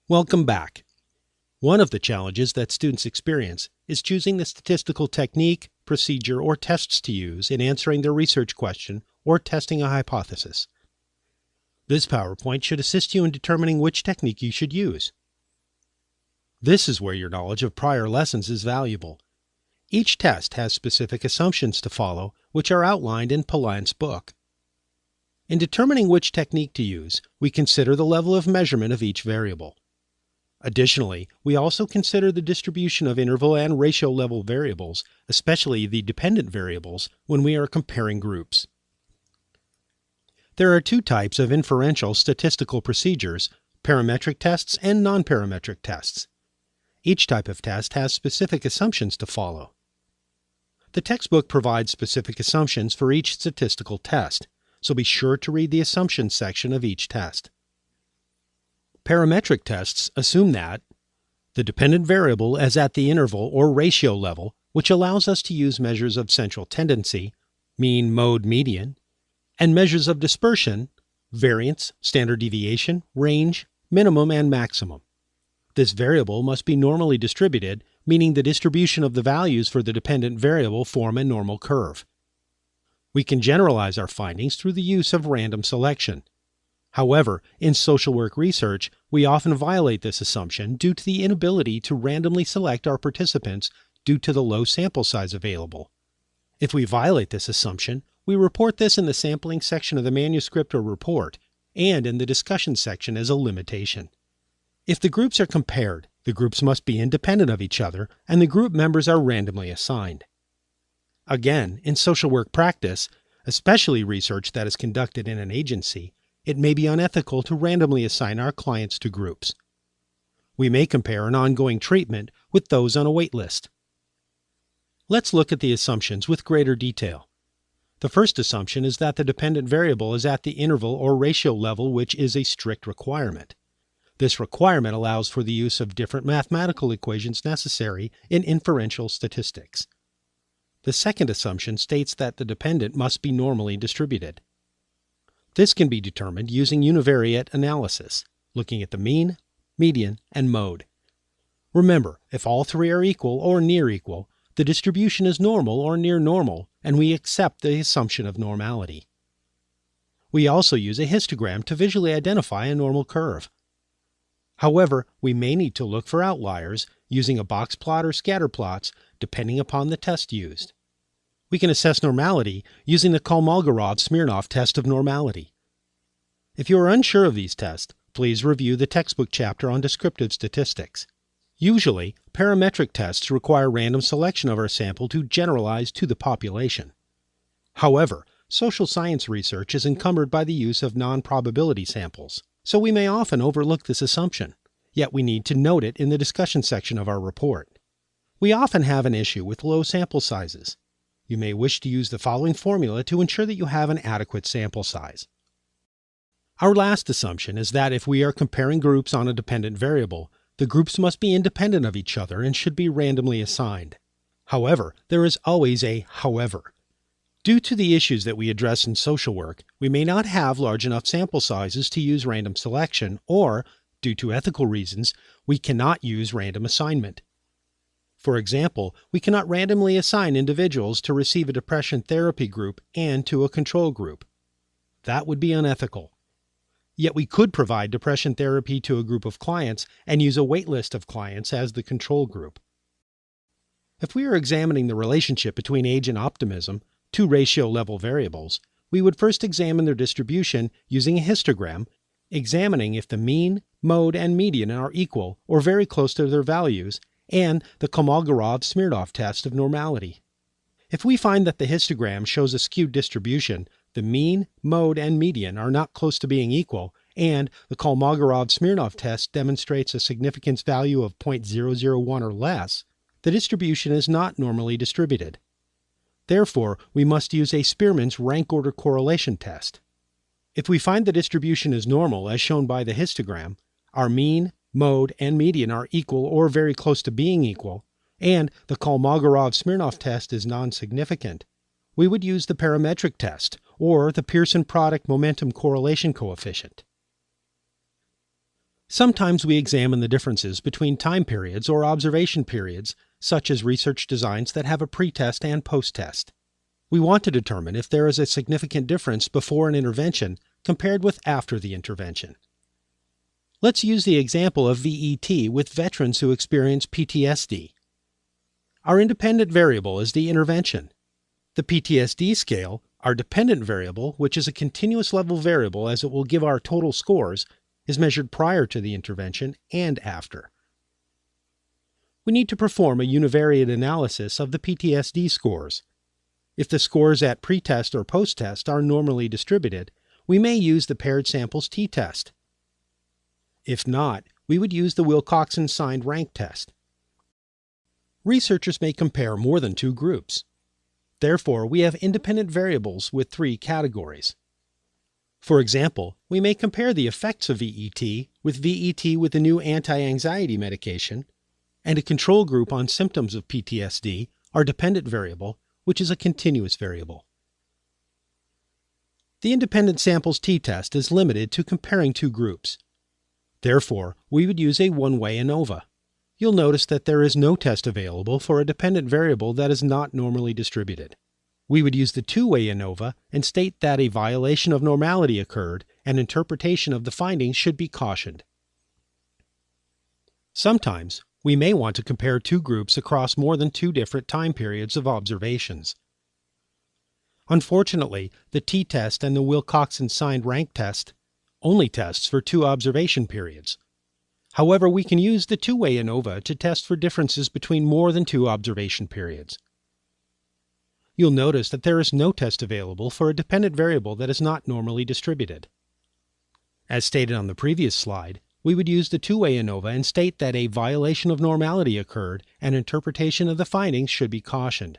Welcome back. One of the challenges that students experience is choosing the statistical technique, procedure, or tests to use in answering their research question or testing a hypothesis. This PowerPoint should assist you in determining which technique you should use. This is where your knowledge of prior lessons is valuable. Each test has specific assumptions to follow, which are outlined in Pallant's book. In determining which technique to use, we consider the level of measurement of each variable. Additionally, we also consider the distribution of interval and ratio level variables, especially the dependent variables, when we are comparing groups. There are two types of inferential statistical procedures: parametric tests and nonparametric tests. Each type of test has specific assumptions to follow. The textbook provides specific assumptions for each statistical test, so be sure to read the assumptions section of each test. Parametric tests assume that the dependent variable is at the interval or ratio level, which allows us to use measures of central tendency, mean, mode, median, and measures of dispersion, variance, standard deviation, range, minimum, and maximum. This variable must be normally distributed, meaning the distribution of the values for the dependent variable form a normal curve. We can generalize our findings through the use of random selection. However, in social work research, we often violate this assumption due to the inability to randomly select our participants due to the low sample size available. If we violate this assumption, we report this in the sampling section of the manuscript or report, and in the discussion section as a limitation. If the groups are compared, the groups must be independent of each other, and the group members are randomly assigned. Again, in social work practice, especially research that is conducted in an agency, it may be unethical to randomly assign our clients to groups. We may compare an ongoing treatment with those on a wait list. Let's look at the assumptions with greater detail. The first assumption is that the dependent variable is at the interval or ratio level, which is a strict requirement. This requirement allows for the use of different mathematical equations necessary in inferential statistics. The second assumption states that the dependent must be normally distributed. This can be determined using univariate analysis, looking at the mean, median, and mode. Remember, if all three are equal or near equal, the distribution is normal or near normal, and we accept the assumption of normality. We also use a histogram to visually identify a normal curve. However, we may need to look for outliers using a box plot or scatter plots, depending upon the test used. We can assess normality using the Kolmogorov-Smirnov test of normality. If you are unsure of these tests, please review the textbook chapter on descriptive statistics. Usually, parametric tests require random selection of our sample to generalize to the population. However, social science research is encumbered by the use of non-probability samples, so we may often overlook this assumption, yet we need to note it in the discussion section of our report. We often have an issue with low sample sizes. You may wish to use the following formula to ensure that you have an adequate sample size. Our last assumption is that if we are comparing groups on a dependent variable, the groups must be independent of each other and should be randomly assigned. However, there is always a however. Due to the issues that we address in social work, we may not have large enough sample sizes to use random selection, or, due to ethical reasons, we cannot use random assignment. For example, we cannot randomly assign individuals to receive a depression therapy group and to a control group. That would be unethical. Yet we could provide depression therapy to a group of clients and use a wait list of clients as the control group. If we are examining the relationship between age and optimism, two ratio level variables, we would first examine their distribution using a histogram, examining if the mean, mode, and median are equal or very close to their values, and the Kolmogorov-Smirnov test of normality. If we find that the histogram shows a skewed distribution, the mean, mode, and median are not close to being equal, and the Kolmogorov-Smirnov test demonstrates a significance value of 0.001 or less, the distribution is not normally distributed. Therefore, we must use a Spearman's rank order correlation test. If we find the distribution is normal as shown by the histogram, our mean, mode, and median are equal or very close to being equal, and the Kolmogorov-Smirnov test is non-significant, we would use the parametric test, or the Pearson product momentum correlation coefficient. Sometimes we examine the differences between time periods or observation periods, such as research designs that have a pre-test and post-test. We want to determine if there is a significant difference before an intervention compared with after the intervention. Let's use the example of VET with veterans who experience PTSD. Our independent variable is the intervention. The PTSD scale, our dependent variable, which is a continuous level variable as it will give our total scores, is measured prior to the intervention and after. We need to perform a univariate analysis of the PTSD scores. If the scores at pre-test or post-test are normally distributed, we may use the paired samples t-test. If not, we would use the Wilcoxon signed rank test. Researchers may compare more than two groups. Therefore, we have independent variables with three categories. For example, we may compare the effects of VET with the new anti-anxiety medication, and a control group on symptoms of PTSD, our dependent variable, which is a continuous variable. The independent samples t-test is limited to comparing two groups. Therefore, we would use a one-way ANOVA. You'll notice that there is no test available for a dependent variable that is not normally distributed. We would use the two-way ANOVA and state that a violation of normality occurred and interpretation of the findings should be cautioned. Sometimes, we may want to compare two groups across more than two different time periods of observations. Unfortunately, the t-test and the Wilcoxon signed rank test only tests for two observation periods. However, we can use the two-way ANOVA to test for differences between more than two observation periods. You'll notice that there is no test available for a dependent variable that is not normally distributed. As stated on the previous slide, we would use the two-way ANOVA and state that a violation of normality occurred and interpretation of the findings should be cautioned.